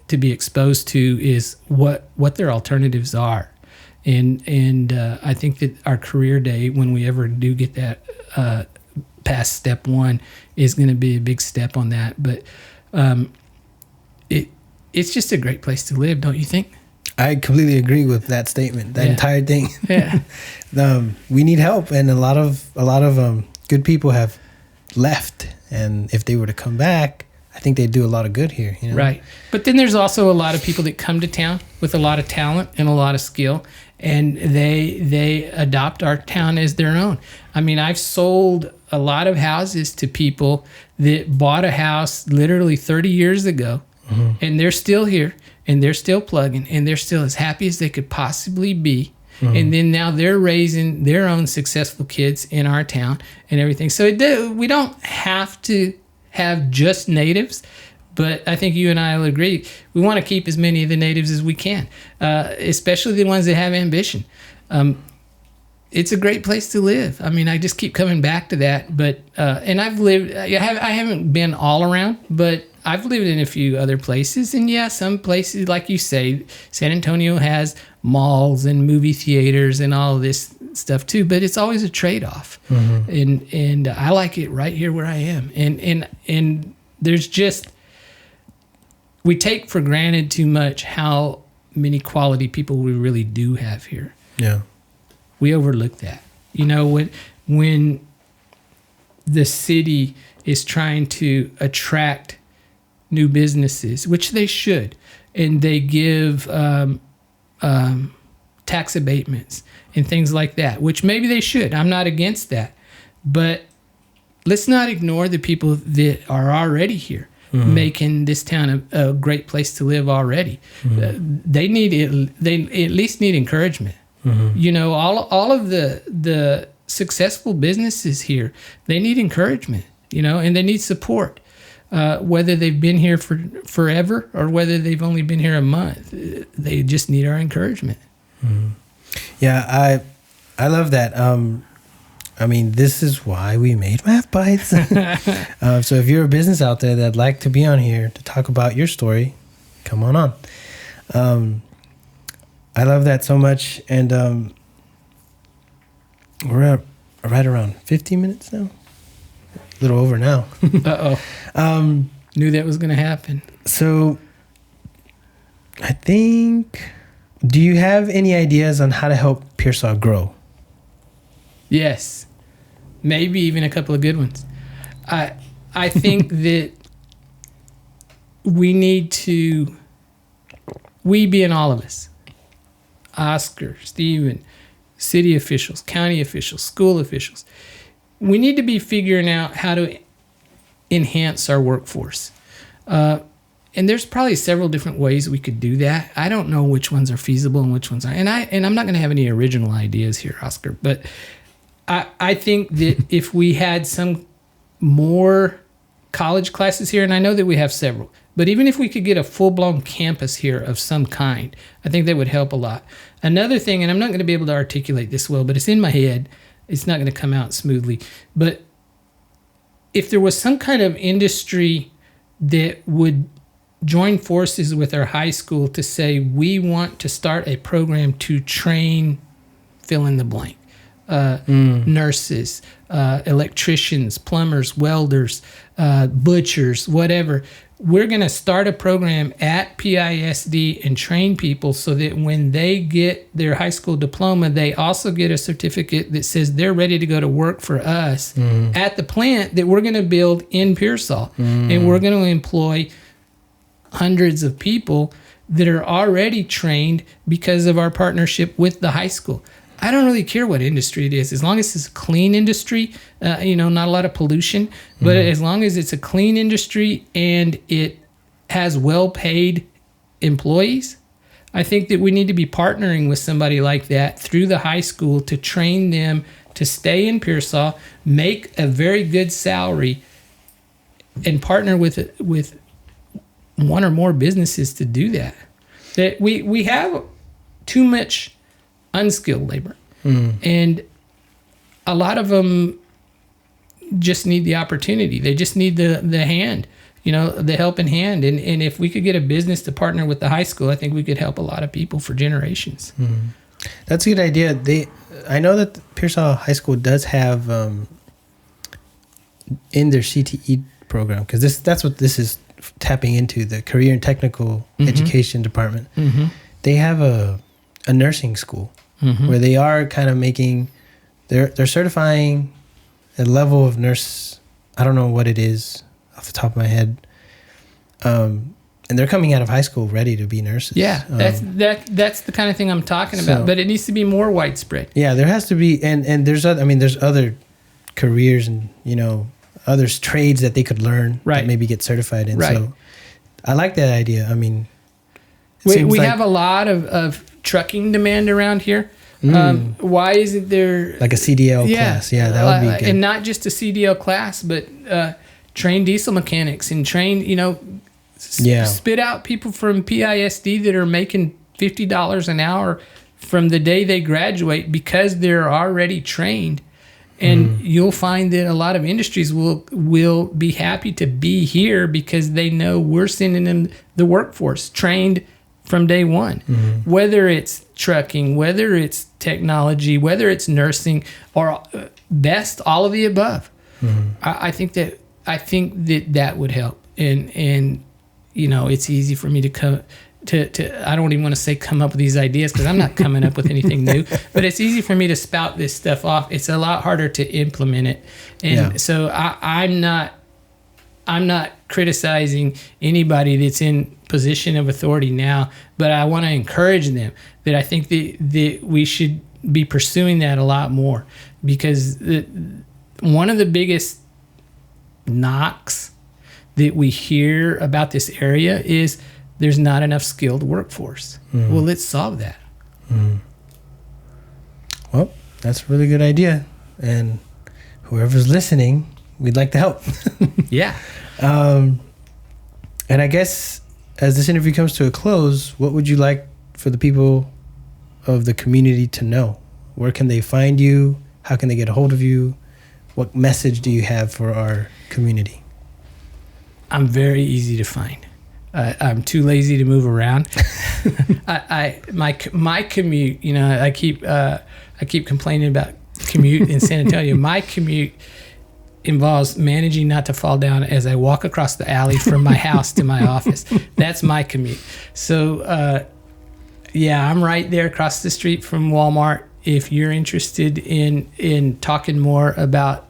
to be exposed to is what their alternatives are. And I think that our career day, when we ever do get that past step one, is going to be a big step on that. But it's just a great place to live, don't you think? I completely agree with that statement. That entire thing. Yeah. We need help, and a lot of good people have left, and if they were to come back, I think they'd do a lot of good here. You know? Right. But then there's also a lot of people that come to town with a lot of talent and a lot of skill, and they adopt our town as their own. I mean, I've sold a lot of houses to people that bought a house literally 30 years ago, and they're still here, and they're still plugging, and they're still as happy as they could possibly be. And then now they're raising their own successful kids in our town and everything. So we don't have to have just natives, but I think you and I will agree. We want to keep as many of the natives as we can, especially the ones that have ambition. It's a great place to live. I mean, I just keep coming back to that. But and I've lived. I haven't been all around, but I've lived in a few other places. And yeah, some places, like you say, San Antonio has malls and movie theaters and all of this stuff too. But it's always a trade-off. And I like it right here where I am. And there's just, we take for granted too much how many quality people we really do have here. Yeah. We overlook that. You know, when the city is trying to attract new businesses, which they should, and they give tax abatements and things like that, which maybe they should. I'm not against that. But let's not ignore the people that are already here, making this town a great place to live already. They at least need encouragement. You know, all of the successful businesses here, they need encouragement, you know, and they need support. Whether they've been here for forever or whether they've only been here a month, they just need our encouragement. Yeah, I love that. I mean, this is why we made Math Bites. So if you're a business out there that'd like to be on here to talk about your story, come on. I love that so much. And we're at right around 15 minutes now. A little over now. Knew that was going to happen. So I think, do you have any ideas on how to help Pearsall grow? Yes. Maybe even a couple of good ones. I think that we need to, we being all of us, Oscar, Steven, city officials, county officials, school officials, we need to be figuring out how to enhance our workforce. And there's probably several different ways we could do that. I don't know which ones are feasible and which ones aren't. And I'm not going to have any original ideas here, Oscar. But I think that if we had some more college classes here, and I know that we have several, but even if we could get a full-blown campus here of some kind, I think that would help a lot. Another thing, and I'm not going to be able to articulate this well, but it's in my head. It's not going to come out smoothly. But if there was some kind of industry that would join forces with our high school to say, we want to start a program to train fill in the blank. nurses, electricians, plumbers, welders, butchers, whatever. We're going to start a program at PISD and train people so that when they get their high school diploma, they also get a certificate that says they're ready to go to work for us at the plant that we're going to build in Pearsall. And we're going to employ hundreds of people that are already trained because of our partnership with the high school. I don't really care what industry it is, as long as it's a clean industry, not a lot of pollution, but as long as it's a clean industry and it has well-paid employees, I think that we need to be partnering with somebody like that through the high school to train them to stay in Pearsall, make a very good salary, and partner with one or more businesses to do that. That we have too much unskilled labor, and a lot of them just need the opportunity. They just need the hand, the helping hand. And if we could get a business to partner with the high school, I think we could help a lot of people for generations. That's a good idea. I know that Pearsall High School does have in their CTE program, because that's what this is tapping into, the Career and Technical Education Department. They have a nursing school where they are kind of they're certifying a level of nurse. I don't know what it is off the top of my head. And they're coming out of high school ready to be nurses. Yeah, that's the kind of thing I'm talking about. But it needs to be more widespread. Yeah, there has to be, and there's other careers and other trades that they could learn, that maybe get certified in. Right. So I like that idea. I mean, we have a lot of trucking demand around here. Why isn't there like a CDL class? Yeah, that would be good. And not just a CDL class, but trained diesel mechanics and trained, spit out people from PISD that are making $50 an hour from the day they graduate because they're already trained. And you'll find that a lot of industries will be happy to be here because they know we're sending them the workforce trained from day one. Whether it's trucking, whether it's technology, whether it's nursing, or best all of the above. I think that would help. And it's easy for me to come to I don't even want to say come up with these ideas, because I'm not coming up with anything new, but it's easy for me to spout this stuff off. It's a lot harder to implement it. And so I'm not criticizing anybody that's in position of authority now, but I want to encourage them that I think that we should be pursuing that a lot more, because one of the biggest knocks that we hear about this area is there's not enough skilled workforce. Well, let's solve that. Well, that's a really good idea. And whoever's listening, we'd like to help. Yeah. And I guess as this interview comes to a close, what would you like for the people of the community to know? Where can they find you? How can they get a hold of you? What message do you have for our community? I'm very easy to find. I'm too lazy to move around. My commute, I keep complaining about commute in San Antonio. My commute involves managing not to fall down as I walk across the alley from my house to my office. That's my commute. So, I'm right there across the street from Walmart. If you're interested in talking more about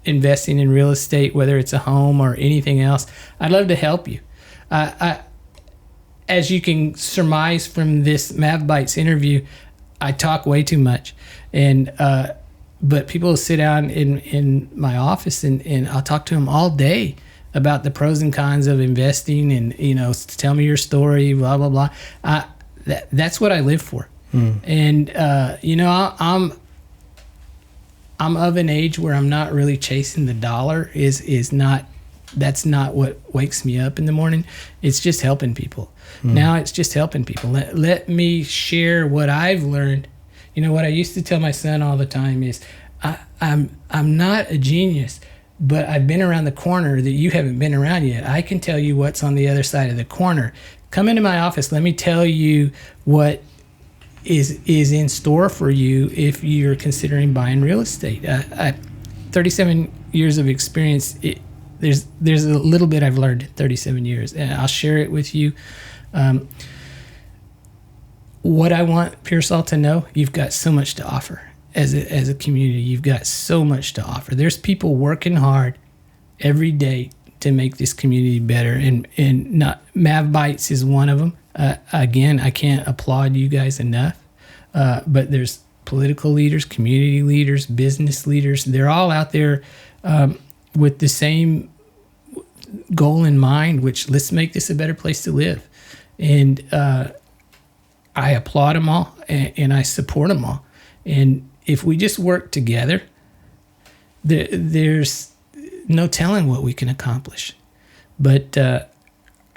investing in real estate, whether it's a home or anything else, I'd love to help you. As you can surmise from this Mav Bites interview, I talk way too much, but people will sit down in my office and I'll talk to them all day about the pros and cons of investing, and tell me your story, blah blah blah. That's what I live for, and I'm of an age where I'm not really chasing the dollar. That's not what wakes me up in the morning. It's just helping people. Now it's just helping people. Let me share what I've learned. What I used to tell my son all the time is, I'm not a genius, but I've been around the corner that you haven't been around yet. I can tell you what's on the other side of the corner. Come into my office. Let me tell you what is in store for you if you're considering buying real estate. 37 years of experience. There's a little bit I've learned in 37 years, and I'll share it with you. What I want Pearsall to know, you've got so much to offer as a community. You've got so much to offer. There's people working hard every day to make this community better, and not Mav Bites is one of them. Again, I can't applaud you guys enough, but there's political leaders, community leaders, business leaders. They're all out there with the same goal in mind, which let's make this a better place to live. And I applaud them all, and I support them all. And if we just work together, there's no telling what we can accomplish. But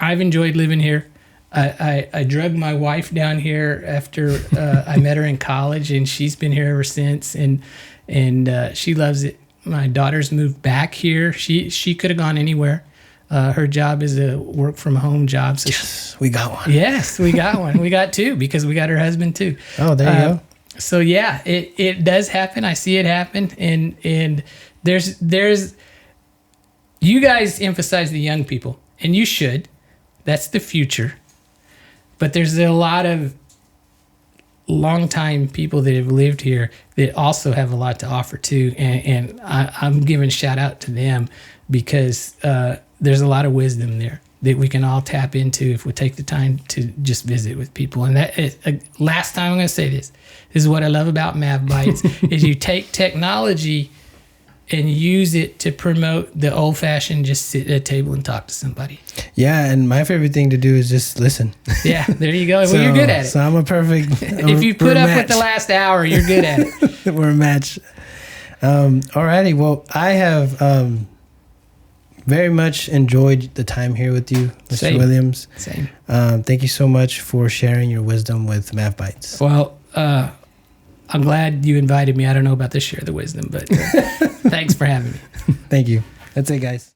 I've enjoyed living here. I drug my wife down here after I met her in college, and she's been here ever since. And she loves it. My daughter's moved back here. She could have gone anywhere. Her job is a work from home job. So Yes, we got one. Yes, we got one. We got two because we got her husband too. Oh, there you go. So yeah, it does happen. I see it happen, and there's you guys emphasize the young people, and you should. That's the future. But there's a lot of longtime people that have lived here that also have a lot to offer too, and I'm giving a shout out to them because there's a lot of wisdom there that we can all tap into if we take the time to just visit with people. And that is, last time I'm going to say this is what I love about Mav Bites is you take technology and use it to promote the old-fashioned just sit at a table and talk to somebody. Yeah, and my favorite thing to do is just listen. Yeah, there you go. Well, you're good at it. So I'm a perfect... If you put up with the last hour, you're good at it. We're a match. Alrighty, well, I have very much enjoyed the time here with you, Mr. Same. Williams. Same. Thank you so much for sharing your wisdom with Mav Bites. Well, I'm glad you invited me. I don't know about the share the wisdom, but thanks for having me. Thank you. That's it, guys.